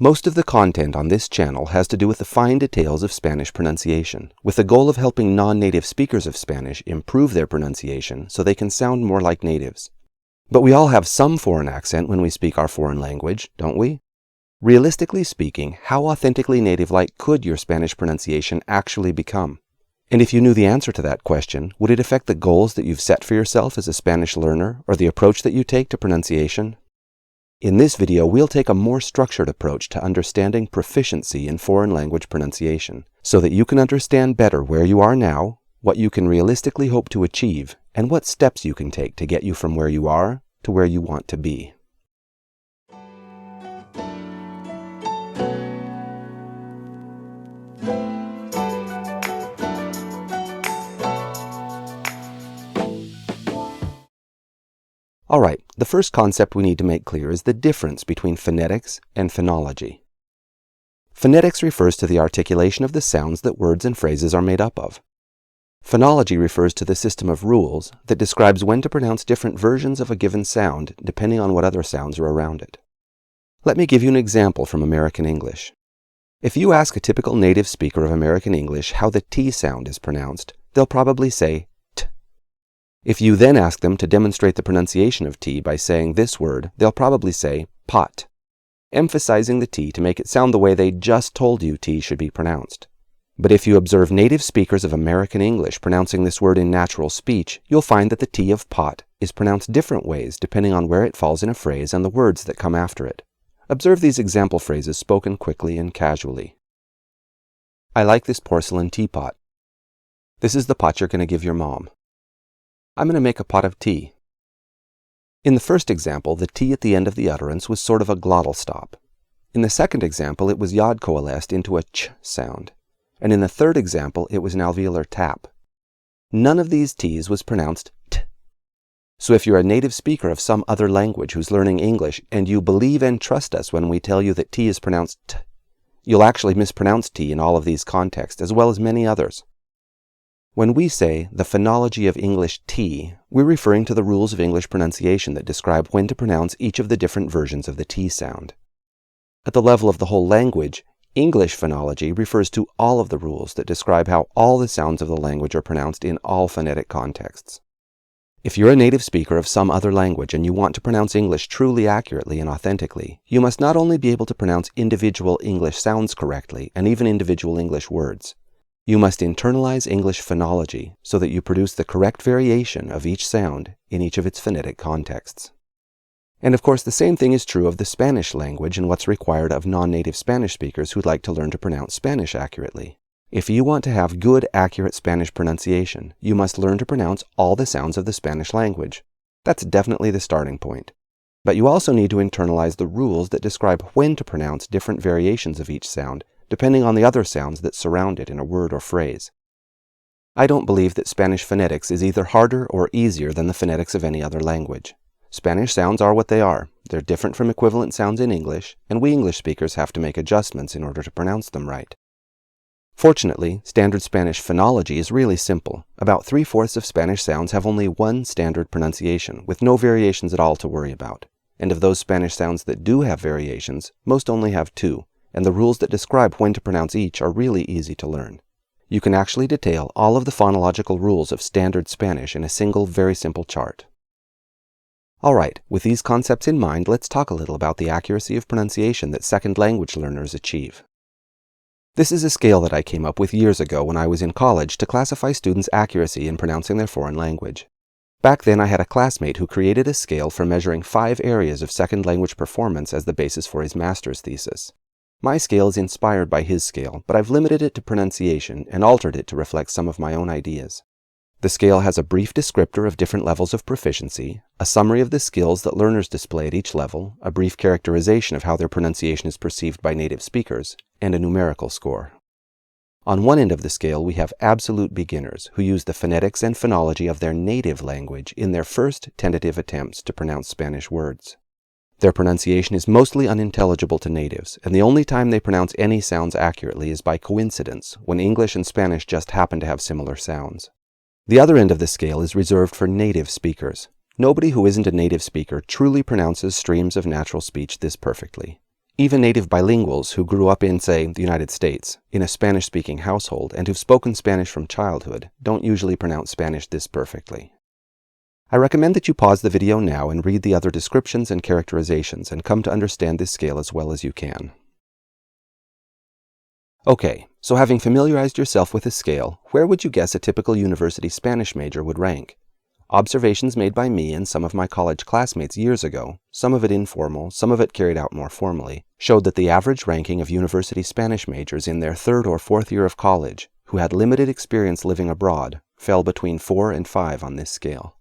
Most of the content on this channel has to do with the fine details of Spanish pronunciation, with the goal of helping non-native speakers of Spanish improve their pronunciation so they can sound more like natives. But we all have some foreign accent when we speak our foreign language, don't we? Realistically speaking, how authentically native-like could your Spanish pronunciation actually become? And if you knew the answer to that question, would it affect the goals that you've set for yourself as a Spanish learner or the approach that you take to pronunciation? In this video, we'll take a more structured approach to understanding proficiency in foreign language pronunciation, so that you can understand better where you are now, what you can realistically hope to achieve, and what steps you can take to get you from where you are to where you want to be. Alright, the first concept we need to make clear is the difference between phonetics and phonology. Phonetics refers to the articulation of the sounds that words and phrases are made up of. Phonology refers to the system of rules that describes when to pronounce different versions of a given sound depending on what other sounds are around it. Let me give you an example from American English. If you ask a typical native speaker of American English how the T sound is pronounced, they'll probably say T. If you then ask them to demonstrate the pronunciation of T by saying this word, they'll probably say pot, emphasizing the T to make it sound the way they just told you T should be pronounced. But if you observe native speakers of American English pronouncing this word in natural speech, you'll find that the T of pot is pronounced different ways depending on where it falls in a phrase and the words that come after it. Observe these example phrases spoken quickly and casually. I like this porcelain teapot. This is the pot you're going to give your mom. I'm going to make a pot of tea. In the first example, the T at the end of the utterance was sort of a glottal stop. In the second example, it was yod coalesced into a ch sound. And in the third example, it was an alveolar tap. None of these T's was pronounced T. So if you're a native speaker of some other language who's learning English, and you believe and trust us when we tell you that T is pronounced T, you'll actually mispronounce T in all of these contexts, as well as many others. When we say the phonology of English T, we're referring to the rules of English pronunciation that describe when to pronounce each of the different versions of the T sound. At the level of the whole language, English phonology refers to all of the rules that describe how all the sounds of the language are pronounced in all phonetic contexts. If you're a native speaker of some other language and you want to pronounce English truly accurately and authentically, you must not only be able to pronounce individual English sounds correctly and even individual English words. You must internalize English phonology so that you produce the correct variation of each sound in each of its phonetic contexts. And of course, the same thing is true of the Spanish language and what's required of non-native Spanish speakers who'd like to learn to pronounce Spanish accurately. If you want to have good, accurate Spanish pronunciation, you must learn to pronounce all the sounds of the Spanish language. That's definitely the starting point. But you also need to internalize the rules that describe when to pronounce different variations of each sound, depending on the other sounds that surround it in a word or phrase. I don't believe that Spanish phonetics is either harder or easier than the phonetics of any other language. Spanish sounds are what they are. They're different from equivalent sounds in English, and we English speakers have to make adjustments in order to pronounce them right. Fortunately, standard Spanish phonology is really simple. About 3/4 of Spanish sounds have only one standard pronunciation, with no variations at all to worry about. And of those Spanish sounds that do have variations, most only have two, and the rules that describe when to pronounce each are really easy to learn. You can actually detail all of the phonological rules of standard Spanish in a single, very simple chart. Alright, with these concepts in mind, let's talk a little about the accuracy of pronunciation that second language learners achieve. This is a scale that I came up with years ago when I was in college to classify students' accuracy in pronouncing their foreign language. Back then I had a classmate who created a scale for measuring 5 areas of second language performance as the basis for his master's thesis. My scale is inspired by his scale, but I've limited it to pronunciation and altered it to reflect some of my own ideas. The scale has a brief descriptor of different levels of proficiency, a summary of the skills that learners display at each level, a brief characterization of how their pronunciation is perceived by native speakers, and a numerical score. On one end of the scale, we have absolute beginners who use the phonetics and phonology of their native language in their first tentative attempts to pronounce Spanish words. Their pronunciation is mostly unintelligible to natives, and the only time they pronounce any sounds accurately is by coincidence, when English and Spanish just happen to have similar sounds. The other end of the scale is reserved for native speakers. Nobody who isn't a native speaker truly pronounces streams of natural speech this perfectly. Even native bilinguals who grew up in, say, the United States, in a Spanish-speaking household and who've spoken Spanish from childhood, don't usually pronounce Spanish this perfectly. I recommend that you pause the video now and read the other descriptions and characterizations and come to understand this scale as well as you can. Okay, so having familiarized yourself with the scale, where would you guess a typical university Spanish major would rank? Observations made by me and some of my college classmates years ago, some of it informal, some of it carried out more formally, showed that the average ranking of university Spanish majors in their third or fourth year of college, who had limited experience living abroad, fell between 4 and 5 on this scale.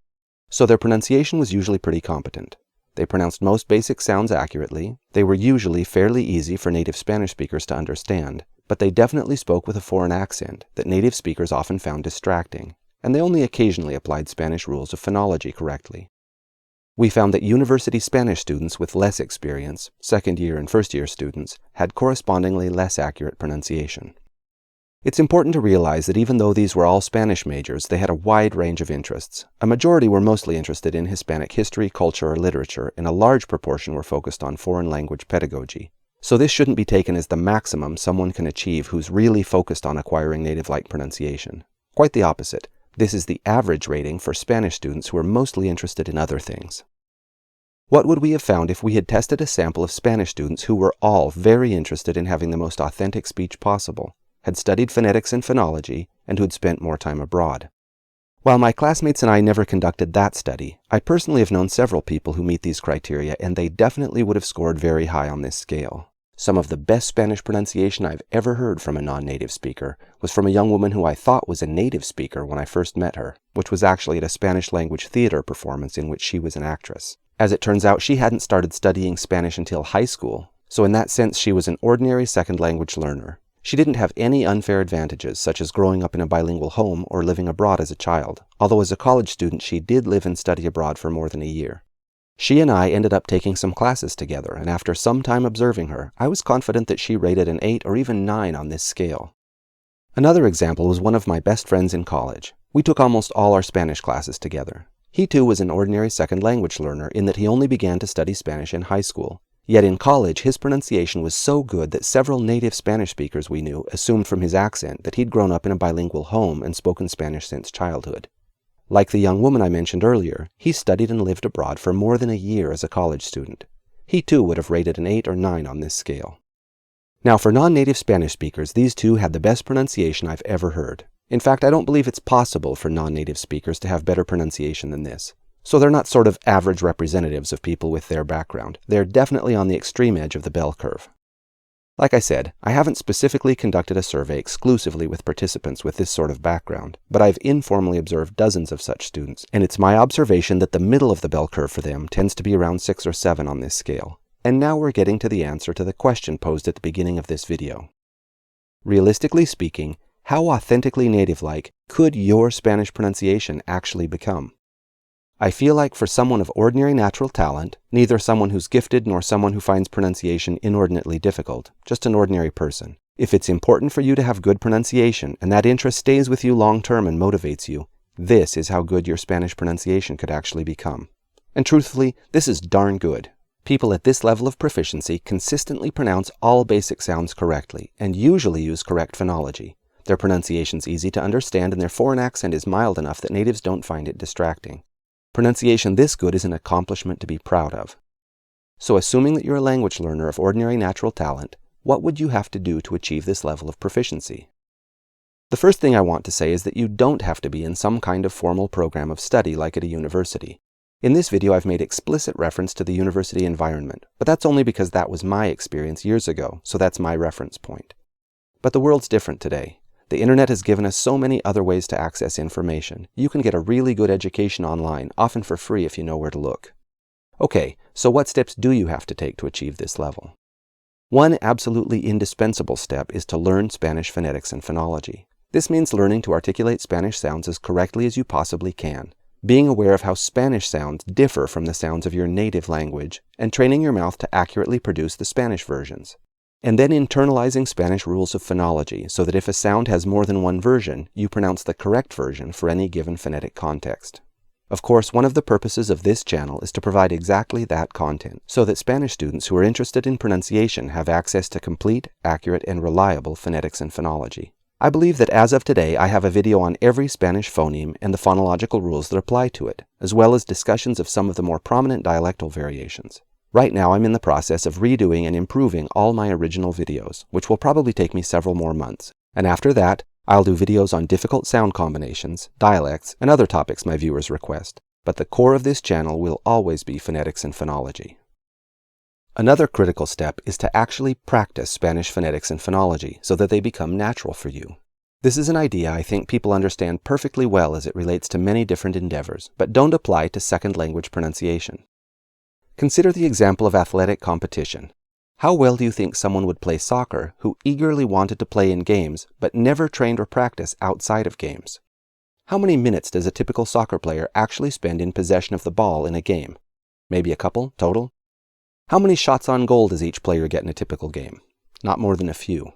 So their pronunciation was usually pretty competent. They pronounced most basic sounds accurately, they were usually fairly easy for native Spanish speakers to understand, but they definitely spoke with a foreign accent that native speakers often found distracting, and they only occasionally applied Spanish rules of phonology correctly. We found that university Spanish students with less experience, second-year and first-year students, had correspondingly less accurate pronunciation. It's important to realize that even though these were all Spanish majors, they had a wide range of interests. A majority were mostly interested in Hispanic history, culture, or literature, and a large proportion were focused on foreign language pedagogy. So this shouldn't be taken as the maximum someone can achieve who's really focused on acquiring native-like pronunciation. Quite the opposite. This is the average rating for Spanish students who are mostly interested in other things. What would we have found if we had tested a sample of Spanish students who were all very interested in having the most authentic speech possible, had studied phonetics and phonology, and who had spent more time abroad? While my classmates and I never conducted that study, I personally have known several people who meet these criteria, and they definitely would have scored very high on this scale. Some of the best Spanish pronunciation I've ever heard from a non-native speaker was from a young woman who I thought was a native speaker when I first met her, which was actually at a Spanish language theater performance in which she was an actress. As it turns out, she hadn't started studying Spanish until high school, so in that sense she was an ordinary second language learner. She didn't have any unfair advantages, such as growing up in a bilingual home or living abroad as a child, although as a college student she did live and study abroad for more than a year. She and I ended up taking some classes together, and after some time observing her, I was confident that she rated an 8 or even 9 on this scale. Another example was one of my best friends in college. We took almost all our Spanish classes together. He too was an ordinary second language learner in that he only began to study Spanish in high school. Yet in college, his pronunciation was so good that several native Spanish speakers we knew assumed from his accent that he'd grown up in a bilingual home and spoken Spanish since childhood. Like the young woman I mentioned earlier, he studied and lived abroad for more than a year as a college student. He too would have rated an 8 or 9 on this scale. Now for non-native Spanish speakers, these two had the best pronunciation I've ever heard. In fact, I don't believe it's possible for non-native speakers to have better pronunciation than this. So they're not sort of average representatives of people with their background. They're definitely on the extreme edge of the bell curve. Like I said, I haven't specifically conducted a survey exclusively with participants with this sort of background, but I've informally observed dozens of such students, and it's my observation that the middle of the bell curve for them tends to be around 6 or 7 on this scale. And now we're getting to the answer to the question posed at the beginning of this video. Realistically speaking, how authentically native-like could your Spanish pronunciation actually become? I feel like for someone of ordinary natural talent, neither someone who's gifted nor someone who finds pronunciation inordinately difficult, just an ordinary person, if it's important for you to have good pronunciation and that interest stays with you long-term and motivates you, this is how good your Spanish pronunciation could actually become. And truthfully, this is darn good. People at this level of proficiency consistently pronounce all basic sounds correctly and usually use correct phonology. Their pronunciation's easy to understand and their foreign accent is mild enough that natives don't find it distracting. Pronunciation this good is an accomplishment to be proud of. So assuming that you're a language learner of ordinary natural talent, what would you have to do to achieve this level of proficiency? The first thing I want to say is that you don't have to be in some kind of formal program of study like at a university. In this video I've made explicit reference to the university environment, but that's only because that was my experience years ago, so that's my reference point. But the world's different today. The internet has given us so many other ways to access information. You can get a really good education online, often for free if you know where to look. Okay, so what steps do you have to take to achieve this level? One absolutely indispensable step is to learn Spanish phonetics and phonology. This means learning to articulate Spanish sounds as correctly as you possibly can, being aware of how Spanish sounds differ from the sounds of your native language, and training your mouth to accurately produce the Spanish versions. And then internalizing Spanish rules of phonology so that if a sound has more than one version, you pronounce the correct version for any given phonetic context. Of course, one of the purposes of this channel is to provide exactly that content, so that Spanish students who are interested in pronunciation have access to complete, accurate, and reliable phonetics and phonology. I believe that as of today, I have a video on every Spanish phoneme and the phonological rules that apply to it, as well as discussions of some of the more prominent dialectal variations. Right now, I'm in the process of redoing and improving all my original videos, which will probably take me several more months. And after that, I'll do videos on difficult sound combinations, dialects, and other topics my viewers request. But the core of this channel will always be phonetics and phonology. Another critical step is to actually practice Spanish phonetics and phonology so that they become natural for you. This is an idea I think people understand perfectly well as it relates to many different endeavors, but don't apply to second language pronunciation. Consider the example of athletic competition. How well do you think someone would play soccer who eagerly wanted to play in games but never trained or practiced outside of games? How many minutes does a typical soccer player actually spend in possession of the ball in a game? Maybe a couple total? How many shots on goal does each player get in a typical game? Not more than a few.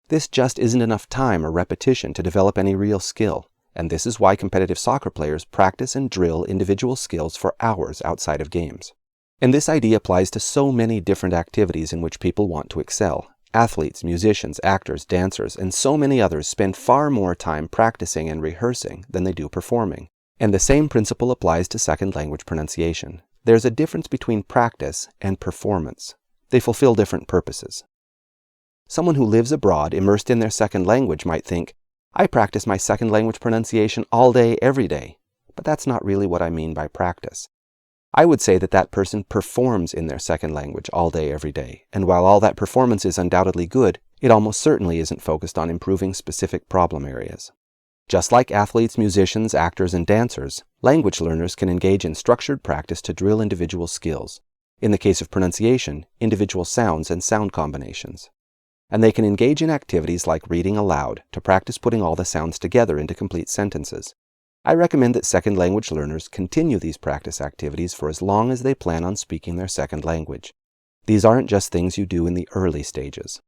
This just isn't enough time or repetition to develop any real skill, and this is why competitive soccer players practice and drill individual skills for hours outside of games. And this idea applies to so many different activities in which people want to excel. Athletes, musicians, actors, dancers, and so many others spend far more time practicing and rehearsing than they do performing. And the same principle applies to second language pronunciation. There's a difference between practice and performance. They fulfill different purposes. Someone who lives abroad immersed in their second language might think, I practice my second language pronunciation all day, every day. But that's not really what I mean by practice. I would say that that person performs in their second language all day, every day, and while all that performance is undoubtedly good, it almost certainly isn't focused on improving specific problem areas. Just like athletes, musicians, actors, and dancers, language learners can engage in structured practice to drill individual skills. In the case of pronunciation, individual sounds and sound combinations. And they can engage in activities like reading aloud to practice putting all the sounds together into complete sentences. I recommend that second language learners continue these practice activities for as long as they plan on speaking their second language. These aren't just things you do in the early stages.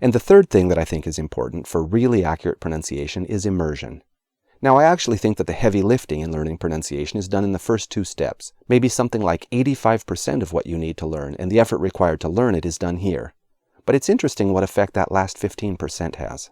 And the third thing that I think is important for really accurate pronunciation is immersion. Now, I actually think that the heavy lifting in learning pronunciation is done in the first two steps. Maybe something like 85% of what you need to learn and the effort required to learn it is done here. But it's interesting what effect that last 15% has.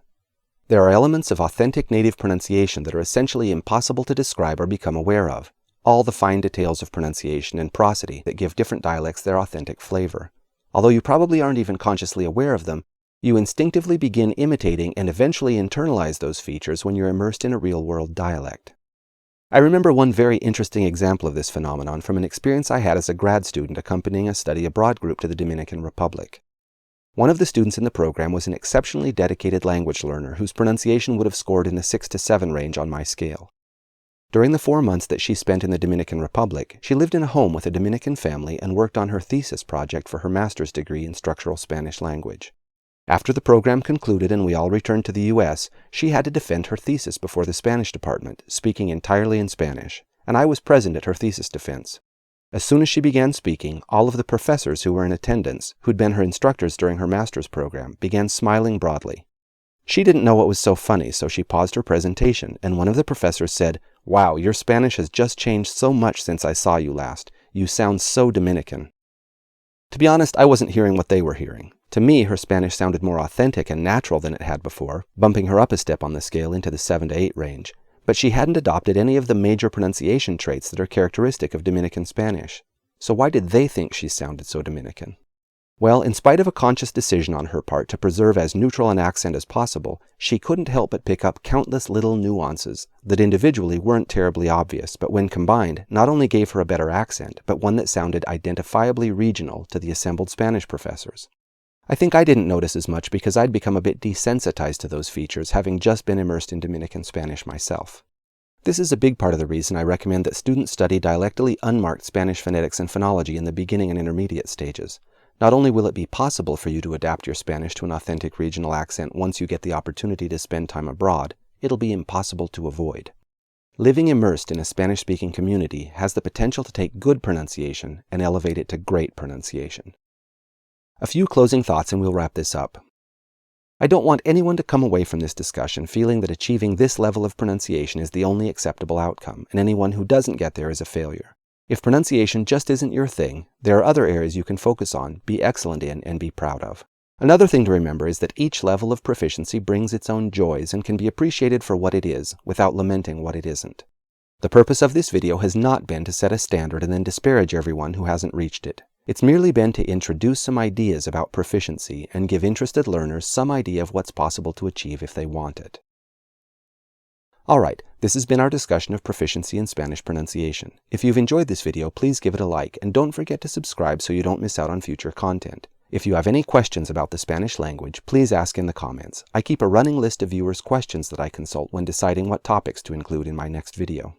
There are elements of authentic native pronunciation that are essentially impossible to describe or become aware of. All the fine details of pronunciation and prosody that give different dialects their authentic flavor. Although you probably aren't even consciously aware of them, you instinctively begin imitating and eventually internalize those features when you're immersed in a real-world dialect. I remember one very interesting example of this phenomenon from an experience I had as a grad student accompanying a study abroad group to the Dominican Republic. One of the students in the program was an exceptionally dedicated language learner whose pronunciation would have scored in the 6 to 7 range on my scale. During the 4 months that she spent in the Dominican Republic, she lived in a home with a Dominican family and worked on her thesis project for her master's degree in structural Spanish language. After the program concluded and we all returned to the U.S., she had to defend her thesis before the Spanish department, speaking entirely in Spanish, and I was present at her thesis defense. As soon as she began speaking, all of the professors who were in attendance, who'd been her instructors during her master's program, began smiling broadly. She didn't know what was so funny, so she paused her presentation, and one of the professors said, "Wow, your Spanish has just changed so much since I saw you last. You sound so Dominican." To be honest, I wasn't hearing what they were hearing. To me, her Spanish sounded more authentic and natural than it had before, bumping her up a step on the scale into the 7 to 8 range. But she hadn't adopted any of the major pronunciation traits that are characteristic of Dominican Spanish. So why did they think she sounded so Dominican? Well, in spite of a conscious decision on her part to preserve as neutral an accent as possible, she couldn't help but pick up countless little nuances that individually weren't terribly obvious, but when combined, not only gave her a better accent, but one that sounded identifiably regional to the assembled Spanish professors. I think I didn't notice as much because I'd become a bit desensitized to those features, having just been immersed in Dominican Spanish myself. This is a big part of the reason I recommend that students study dialectally unmarked Spanish phonetics and phonology in the beginning and intermediate stages. Not only will it be possible for you to adapt your Spanish to an authentic regional accent once you get the opportunity to spend time abroad, it'll be impossible to avoid. Living immersed in a Spanish-speaking community has the potential to take good pronunciation and elevate it to great pronunciation. A few closing thoughts and we'll wrap this up. I don't want anyone to come away from this discussion feeling that achieving this level of pronunciation is the only acceptable outcome, and anyone who doesn't get there is a failure. If pronunciation just isn't your thing, there are other areas you can focus on, be excellent in, and be proud of. Another thing to remember is that each level of proficiency brings its own joys and can be appreciated for what it is, without lamenting what it isn't. The purpose of this video has not been to set a standard and then disparage everyone who hasn't reached it. It's merely been to introduce some ideas about proficiency and give interested learners some idea of what's possible to achieve if they want it. Alright, this has been our discussion of proficiency in Spanish pronunciation. If you've enjoyed this video, please give it a like, and don't forget to subscribe so you don't miss out on future content. If you have any questions about the Spanish language, please ask in the comments. I keep a running list of viewers' questions that I consult when deciding what topics to include in my next video.